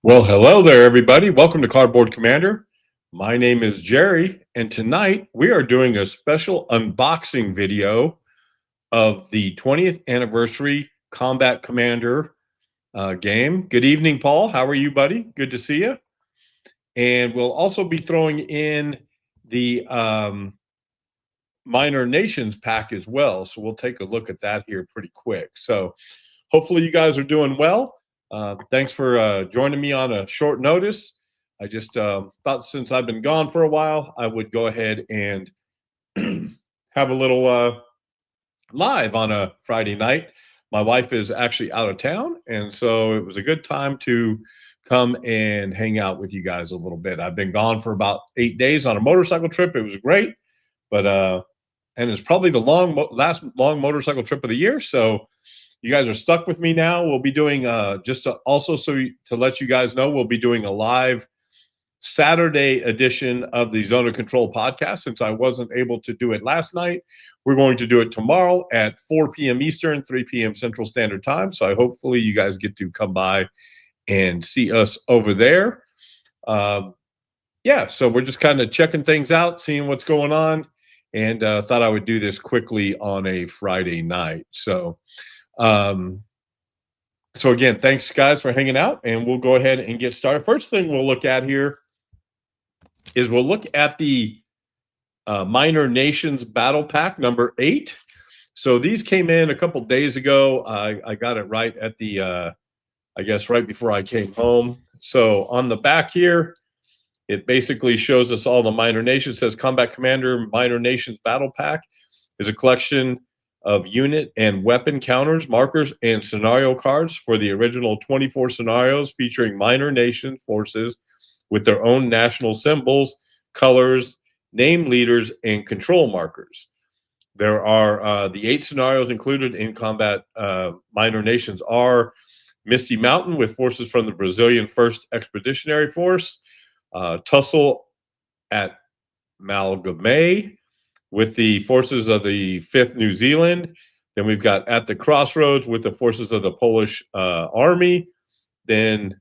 Well, hello there, everybody. Welcome to Cardboard Commander. My name is Jerry, and tonight we are doing a special unboxing video of the 20th anniversary Combat Commander game. Good evening, Paul. How are you, buddy? Good to see you. And we'll also be throwing in the Minor Nations pack as well. So we'll take a look at that here pretty quick. So hopefully you guys are doing well. Thanks for joining me on a short notice. I just thought since I've been gone for a while, I would go ahead and have a little live on a Friday night. My wife is actually out of town, and so it was a good time to come and hang out with you guys a little bit. I've been gone for about 8 days on a motorcycle trip. It was great, but and it's probably the last long motorcycle trip of the year. So you guys are stuck with me now. We'll be doing to let you guys know, we'll be doing a live Saturday edition of the Zone of Control podcast. Since I wasn't able to do it last night, we're going to do it tomorrow at 4 p.m. Eastern, 3 p.m. Central Standard Time. So hopefully you guys get to come by and see us over there. So we're just kind of checking things out, seeing what's going on, and thought I would do this quickly on a Friday night. So again, thanks guys for hanging out, and we'll go ahead and get started. First thing we'll look at here is we'll look at the Minor Nations Battle Pack number 8. So these came in a couple days ago. I got it right at the, I guess right before I came home. So on the back here, it basically shows us all the Minor Nations. It says Combat Commander Minor Nations Battle Pack is a collection of unit and weapon counters, markers, and scenario cards for the original 24 scenarios featuring Minor Nation forces with their own national symbols, colors, name leaders, and control markers. There are the 8 scenarios included in Combat Minor Nations are Misty Mountain with forces from the Brazilian 1st Expeditionary Force, Tussle at Malgamay with the forces of the 5th New Zealand. Then we've got At the Crossroads with the forces of the Polish Army. Then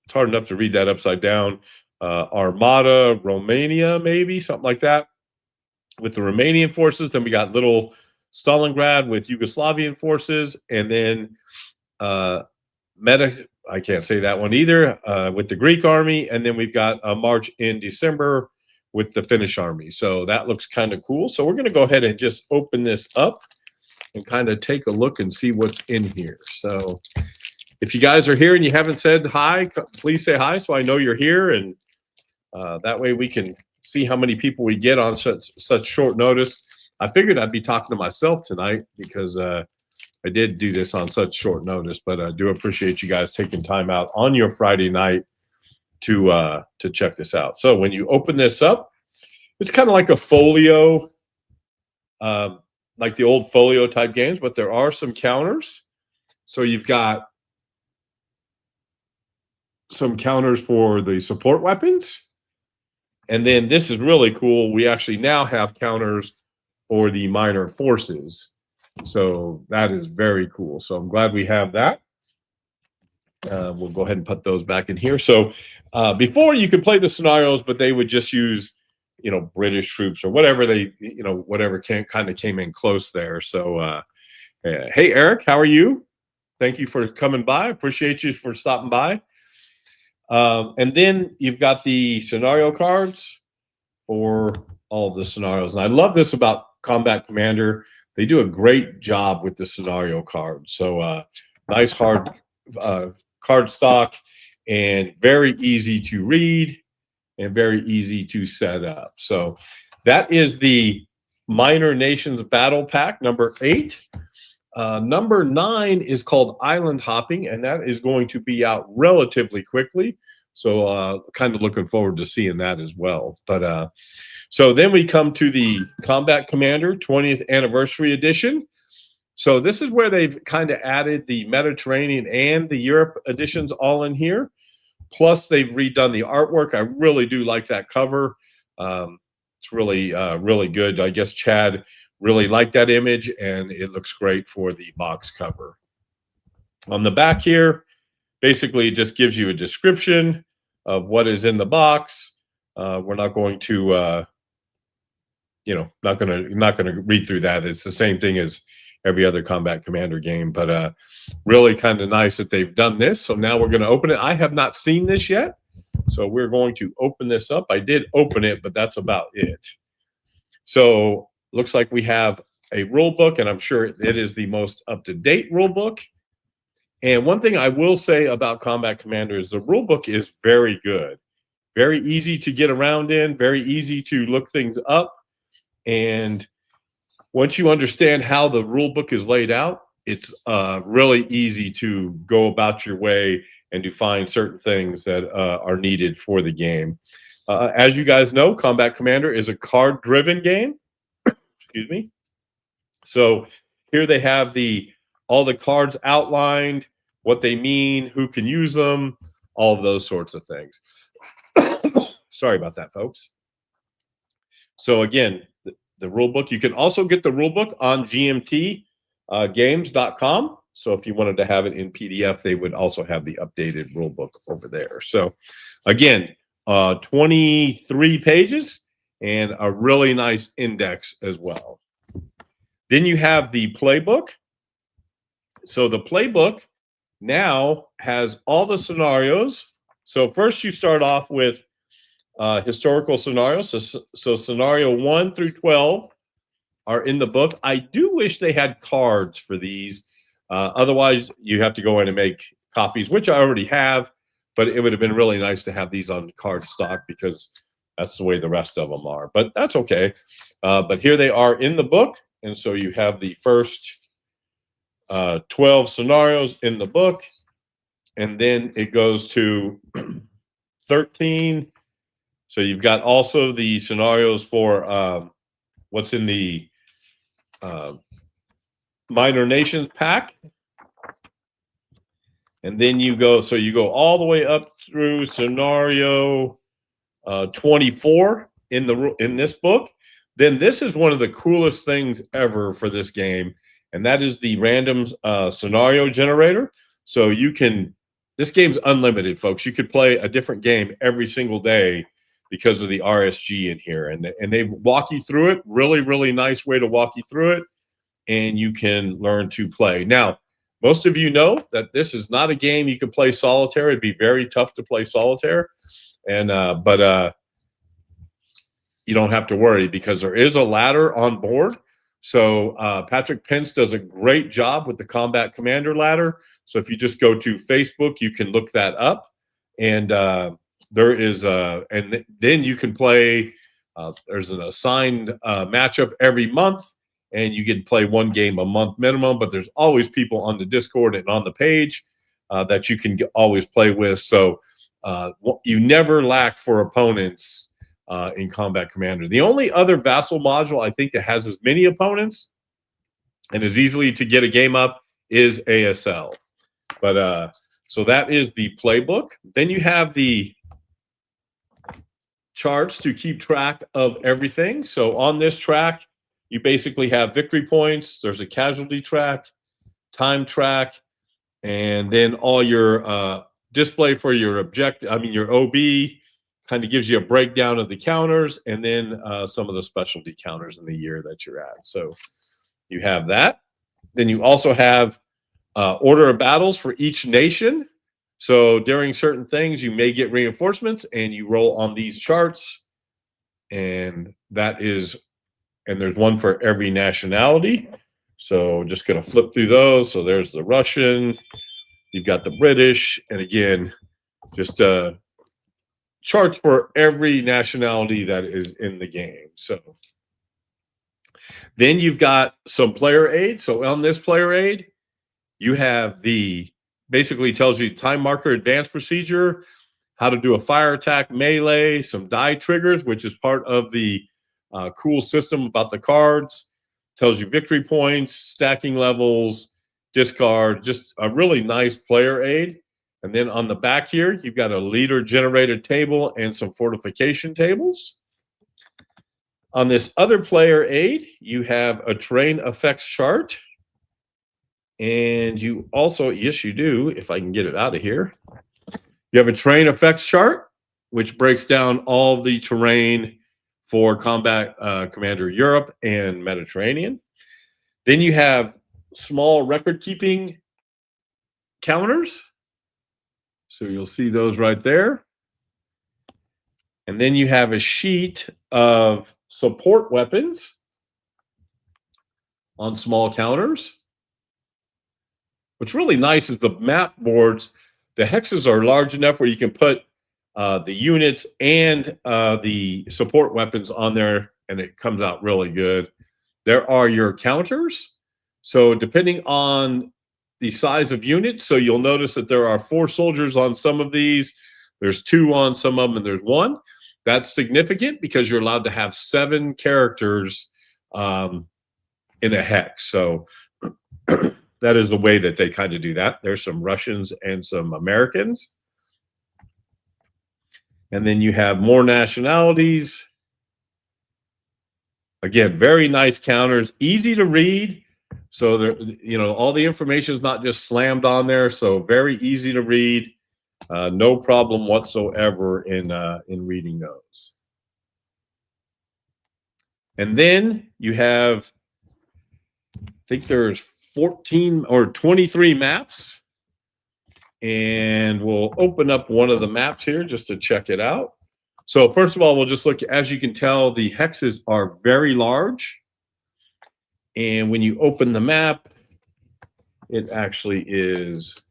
it's hard enough to read that upside down. Armada, Romania, maybe, something like that, with the Romanian forces. Then we got Little Stalingrad with Yugoslavian forces. And then I can't say that one either, with the Greek army. And then we've got a March in December with the Finnish army. So that looks kind of cool. So we're going to go ahead and just open this up and kind of take a look and see what's in here. So if you guys are here and you haven't said hi, please say hi so I know you're here. And that way we can see how many people we get on such short notice. I figured I'd be talking to myself tonight because I did do this on such short notice, but I do appreciate you guys taking time out on your Friday night to check this out. So when you open this up, it's kind of like a folio, like the old folio type games, but there are some counters. So you've got some counters for the support weapons. And then this is really cool. We actually now have counters for the minor forces. So that is very cool. So I'm glad we have that. We'll go ahead and put those back in here. So before you could play the scenarios, but they would just use, British troops or whatever whatever kind of came in close there. So, hey, Eric, how are you? Thank you for coming by. Appreciate you for stopping by. And then you've got the scenario cards for all of the scenarios. And I love this about Combat Commander. They do a great job with the scenario cards. So nice hard card stock and very easy to read and very easy to set up. So that is the Minor Nations Battle Pack number 8. Number 9 is called Island Hopping, and that is going to be out relatively quickly. So kind of looking forward to seeing that as well. But so then we come to the Combat Commander 20th Anniversary Edition. So this is where they've kind of added the Mediterranean and the Europe editions all in here. Plus, they've redone the artwork. I really do like that cover. It's really, really good. I guess Chad really liked that image, and it looks great for the box cover. On the back here, basically it just gives you a description of what is in the box. We're not going to not gonna read through that. It's the same thing as every other Combat Commander game, but really kind of nice that they've done this. So now we're going to open it. I have not seen this yet, so we're going to open this up. I did open it, but that's about it. So looks like we have a rule book, and I'm sure it is the most up-to-date rule book. And one thing I will say about Combat Commander is the rule book is very good, very easy to get around in, very easy to look things up. And once you understand how the rule book is laid out, it's really easy to go about your way and to find certain things that are needed for the game. As you guys know, Combat Commander is a card-driven game. Excuse me. So here they have all the cards outlined, what they mean, who can use them, all of those sorts of things. Sorry about that, folks. So again, the rule book. You can also get the rule book on gmtgames.com. So if you wanted to have it in PDF, they would also have the updated rule book over there. So again, 23 pages and a really nice index as well. Then you have the playbook. So the playbook now has all the scenarios. So first you start off with historical scenarios. So scenario 1 through 12 are in the book. I do wish they had cards for these. Otherwise, you have to go in and make copies, which I already have. But it would have been really nice to have these on card stock because that's the way the rest of them are. But that's okay. But here they are in the book. And so you have the first 12 scenarios in the book. And then it goes to 13. So you've got also the scenarios for what's in the Minor Nations pack. And then you go all the way up through scenario 24 in this book. Then this is one of the coolest things ever for this game, and that is the random scenario generator. So this game's unlimited, folks. You could play a different game every single day because of the RSG in here, and they walk you through it. Really, really nice way to walk you through it, and you can learn to play. Now, most of you know that this is not a game you can play solitaire. It'd be very tough to play solitaire, but you don't have to worry because there is a ladder on board. So Patrick Pence does a great job with the Combat Commander ladder. So if you just go to Facebook, you can look that up, and there is and then you can play. There's an assigned matchup every month, and you can play one game a month minimum. But there's always people on the Discord and on the page that you can always play with. So you never lack for opponents in Combat Commander. The only other Vassal module I think that has as many opponents and is easily to get a game up is ASL. But so that is the playbook. Then you have the charts to keep track of everything. So on this track, you basically have victory points. There's a casualty track, time track, and then all your display for your your OB kind of gives you a breakdown of the counters, and then some of the specialty counters in the year that you're at. So you have that. Then you also have order of battles for each nation. So during certain things, you may get reinforcements, and you roll on these charts, and there's one for every nationality. So just going to flip through those. So there's the Russian, you've got the British, and again, just charts for every nationality that is in the game. So then you've got some player aid. So on this player aid, you have basically tells you time marker advanced procedure, how to do a fire attack melee, some die triggers, which is part of the cool system about the cards. Tells you victory points, stacking levels, discard, just a really nice player aid. And then on the back here, you've got a leader generated table and some fortification tables. On this other player aid, you have a terrain effects chart. And you also, yes, you do, if I can get it out of here. You have a terrain effects chart, which breaks down all the terrain for Combat Commander Europe and Mediterranean. Then you have small record keeping counters. So you'll see those right there. And then you have a sheet of support weapons on small counters. What's really nice is the map boards. The hexes are large enough where you can put the units and the support weapons on there, and it comes out really good. There are your counters. So depending on the size of unit, so you'll notice that there are 4 soldiers on some of these. There's 2 on some of them, and there's 1. That's significant because you're allowed to have 7 characters in a hex. So that is the way that they kind of do that. There's some Russians and some Americans. And then you have more nationalities. Again, very nice counters, easy to read. So there, all the information is not just slammed on there. So very easy to read. No problem whatsoever in reading those. And then you have, I think there's 14 or 23 maps. And we'll open up one of the maps here just to check it out. So first of all, we'll just look, as you can tell, the hexes are very large. And when you open the map, it actually is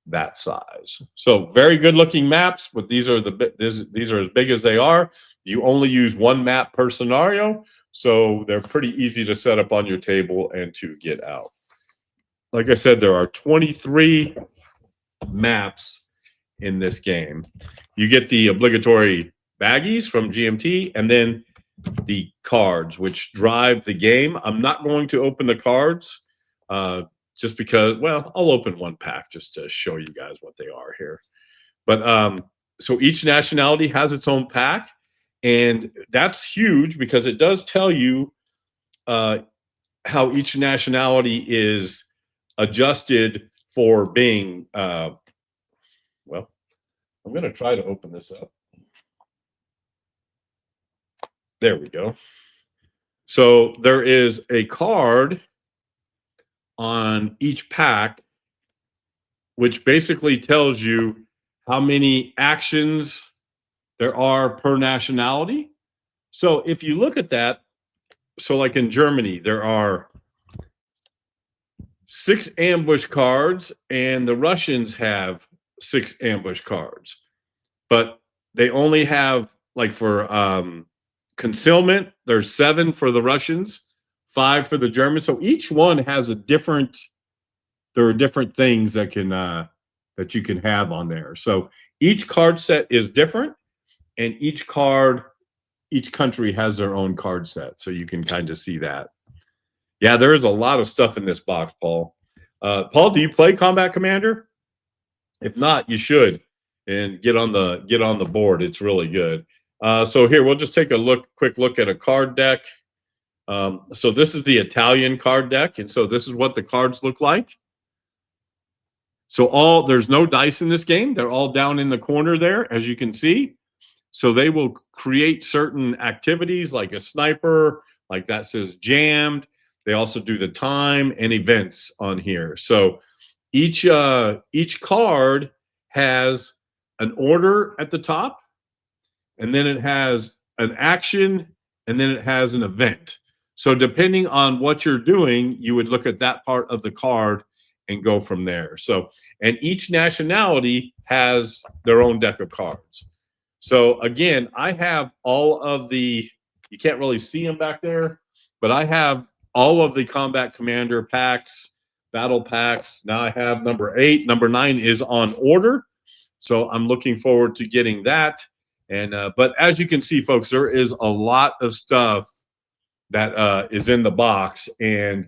that size. So very good looking maps, but these are as big as they are. You only use 1 map per scenario, so they're pretty easy to set up on your table and to get out. Like I said, there are 23 maps in this game. You get the obligatory baggies from GMT, and then the cards, which drive the game. I'm not going to open the cards just because, well, I'll open 1 pack just to show you guys what they are here. But so each nationality has its own pack, and that's huge because it does tell you how each nationality is adjusted for being, well, I'm going to try to open this up. There we go. So there is a card on each pack, which basically tells you how many actions there are per nationality. So if you look at that, so like in Germany, there are 6 ambush cards, and the Russians have 6 ambush cards. But they only have, like for concealment, there's 7 for the Russians, 5 for the Germans. So each one has a different, there are different things that can that you can have on there. So each card set is different, and each country has their own card set. So you can kind of see that. Yeah, there is a lot of stuff in this box, Paul. Paul, do you play Combat Commander? If not, you should, and get on the board. It's really good. So here, we'll just take a quick look at a card deck. So this is the Italian card deck, and so this is what the cards look like. So there's no dice in this game. They're all down in the corner there, as you can see. So they will create certain activities like a sniper, like that says jammed. They also do the time and events on here. So each card has an order at the top, and then it has an action, and then it has an event. So depending on what you're doing, you would look at that part of the card and go from there. So, and each nationality has their own deck of cards. So again, I have all of the, you can't really see them back there, but I have all of the Combat Commander packs, battle packs. Now I have number 8. Number 9 is on order. So I'm looking forward to getting that. And but as you can see, folks, there is a lot of stuff that is in the box, and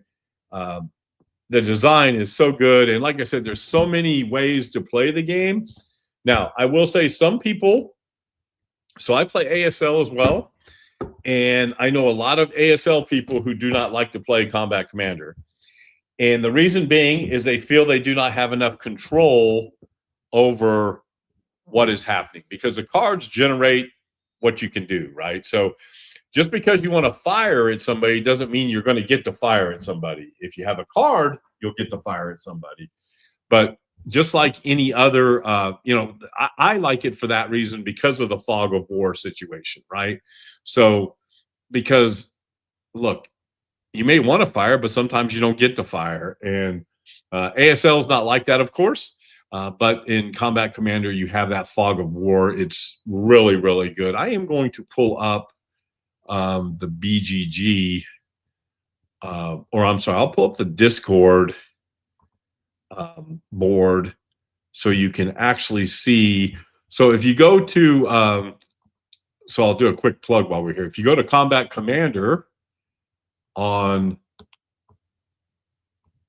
the design is so good. And like I said, there's so many ways to play the game. Now, I will say some people, so I play ASL as well, and I know a lot of ASL people who do not like to play Combat Commander. And the reason being is they feel they do not have enough control over what is happening, because the cards generate what you can do, right? So just because you want to fire at somebody doesn't mean you're going to get to fire at somebody. If you have a card, you'll get to fire at somebody. But just like any other, I like it for that reason, because of the fog of war situation, right? So, because look, you may want to fire, but sometimes you don't get to fire. And ASL is not like that, of course. But in Combat Commander, you have that fog of war. It's really, really good. I am going to pull up the BGG, or I'm sorry, I'll pull up the Discord board so you can actually see. So if you go to, so I'll do a quick plug while we're here. If you go to Combat Commander on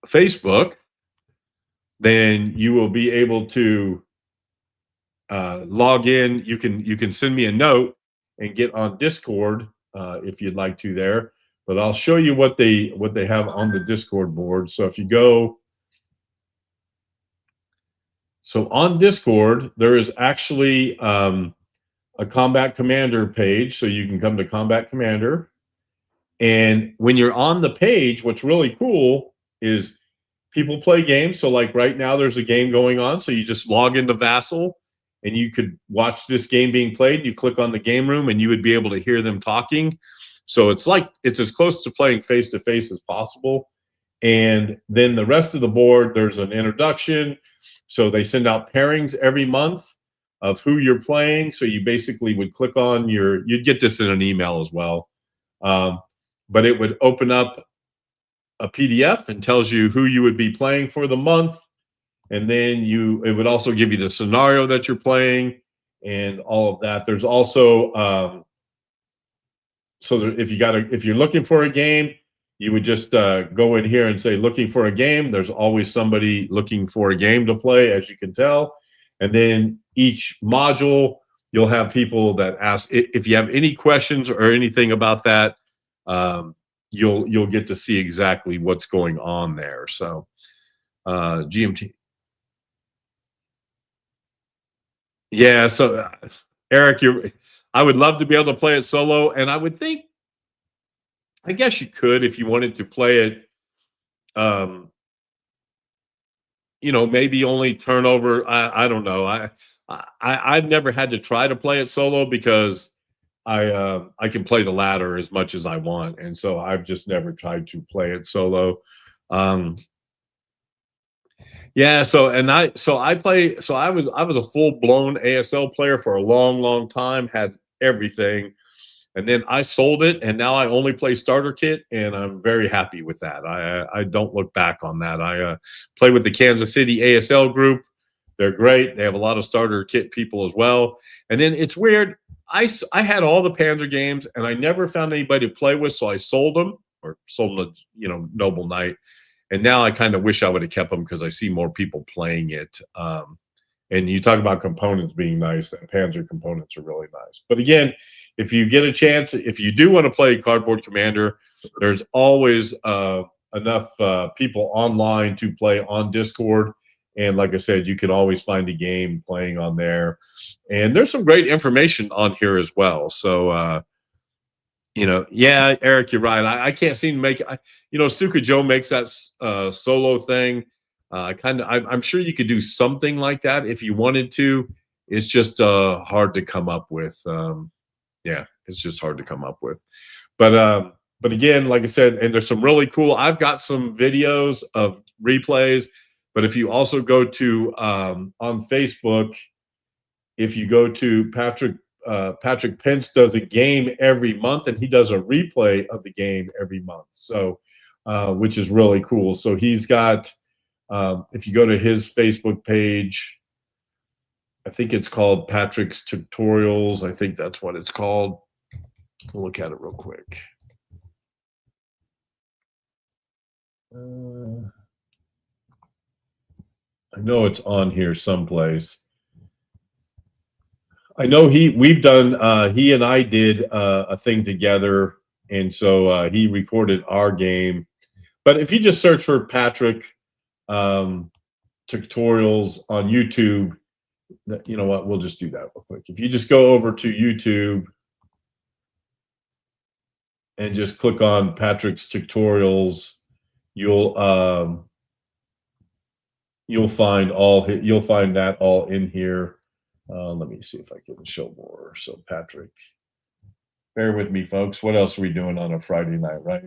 Facebook, then you will be able to log in. You can send me a note and get on Discord if you'd like to there. But I'll show you what they have on the Discord board. So if you go, so on Discord, there is actually a Combat Commander page. So you can come to Combat Commander. And when you're on the page, what's really cool is people play games. So like right now, there's a game going on. So you just log into Vassal and you could watch this game being played. You click on the game room and you would be able to hear them talking. So it's as close to playing face-to-face as possible. And then the rest of the board, there's an introduction. So they send out pairings every month of who you're playing. So you basically would click on you'd get this in an email as well. But it would open up a PDF and tells you who you would be playing for the month. And then it would also give you the scenario that you're playing and all of that. There's also, if you're looking for a game, you would just go in here and say, looking for a game. There's always somebody looking for a game to play, as you can tell. And then each module, you'll have people that ask, if you have any questions or anything about that, you'll get to see exactly what's going on there. So GMT. Yeah, so Eric, I would love to be able to play it solo, and I would think, I guess you could if you wanted to play it. Maybe only turnover. I don't know. I've never had to try to play it solo because I can play the ladder as much as I want, and so I've just never tried to play it solo. Yeah, I was a full-blown ASL player for a long time, had everything, and then I sold it, and now I only play starter kit, and I'm very happy with that. I don't look back on that. I play with the Kansas City ASL group. They're great. They have a lot of starter kit people as well. And then it's weird. I had all the Panzer games, and I never found anybody to play with, so I sold them, or sold them to, Noble Knight. And now I kind of wish I would have kept them because I see more people playing it. And you talk about components being nice, and Panzer components are really nice. But again, if you get a chance, if you do want to play Cardboard Commander, there's always enough people online to play on Discord. And like I said, you can always find a game playing on there. And there's some great information on here as well. So, yeah, Eric, you're right. I can't seem to make it. Stuka Joe makes that solo thing. I'm sure you could do something like that if you wanted to. It's just hard to come up with. Yeah, it's just hard to come up with. But again, like I said, and there's some really cool. I've got some videos of replays. But if you also go to on Facebook, if you go to Patrick Pence does a game every month, and he does a replay of the game every month. So, which is really cool. So he's got, if you go to his Facebook page, I think it's called Patrick's Tutorials. I think that's what it's called. We'll look at it real quick. I know it's on here someplace. I know we've done, he and I did a thing together, and so he recorded our game. But if you just search for Patrick tutorials on YouTube, you know what? We'll just do that real quick. If you just go over to YouTube and just click on Patrick's tutorials, you'll find that all in here. Let me see if I can show more. So Patrick, bear with me, folks. What else are we doing on a Friday night, right?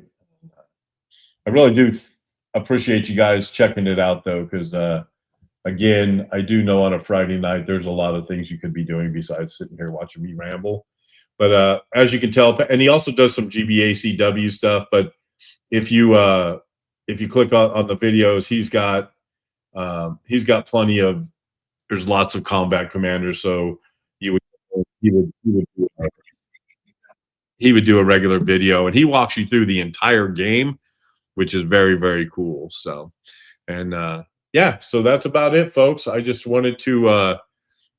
I really do appreciate you guys checking it out, though, because again, I do know on a Friday night there's a lot of things you could be doing besides sitting here watching me ramble. But as you can tell, and he also does some GBACW stuff. But if you click on the videos, he's got plenty of. There's lots of combat commanders, so he would do a regular video, and he walks you through the entire game, which is very, very cool. So, and yeah, so that's about it, folks. I just wanted to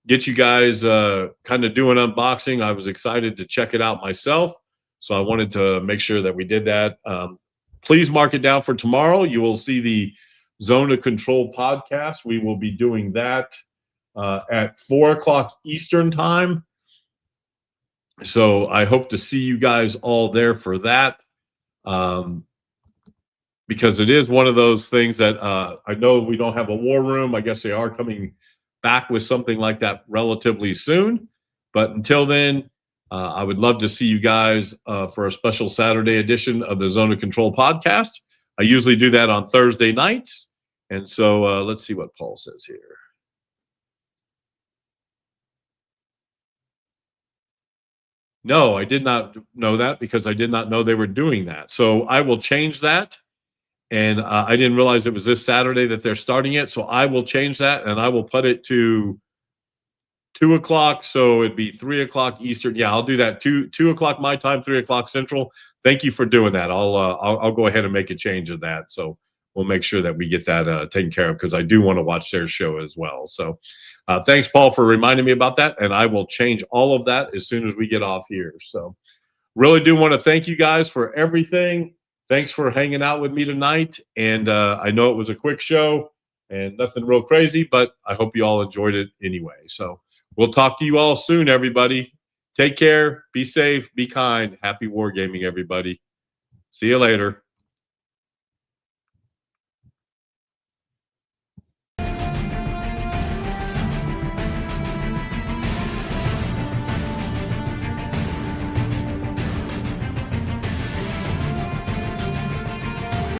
get you guys kind of do an unboxing. I was excited to check it out myself, so I wanted to make sure that we did that. Please mark it down for tomorrow. You will see the Zone of Control podcast. We will be doing that at 4 o'clock Eastern time. So I hope to see you guys all there for that. Because it is one of those things that I know we don't have a war room. I guess they are coming back with something like that relatively soon. But until then, I would love to see you guys for a special Saturday edition of the Zone of Control podcast. I usually do that on Thursday nights. And so let's see what Paul says here. No, I did not know that because I did not know they were doing that. So I will change that. And I didn't realize it was this Saturday that they're starting it. So I will change that, and I will put it to 2 o'clock. So it'd be 3 o'clock Eastern. Yeah, I'll do that. 2 o'clock my time, 3 o'clock Central. Thank you for doing that. I'll go ahead and make a change of that. So we'll make sure that we get that taken care of because I do want to watch their show as well. So thanks, Paul, for reminding me about that. And I will change all of that as soon as we get off here. So really do want to thank you guys for everything. Thanks for hanging out with me tonight. And I know it was a quick show and nothing real crazy, but I hope you all enjoyed it anyway. So we'll talk to you all soon, everybody. Take care. Be safe. Be kind. Happy wargaming, everybody. See you later.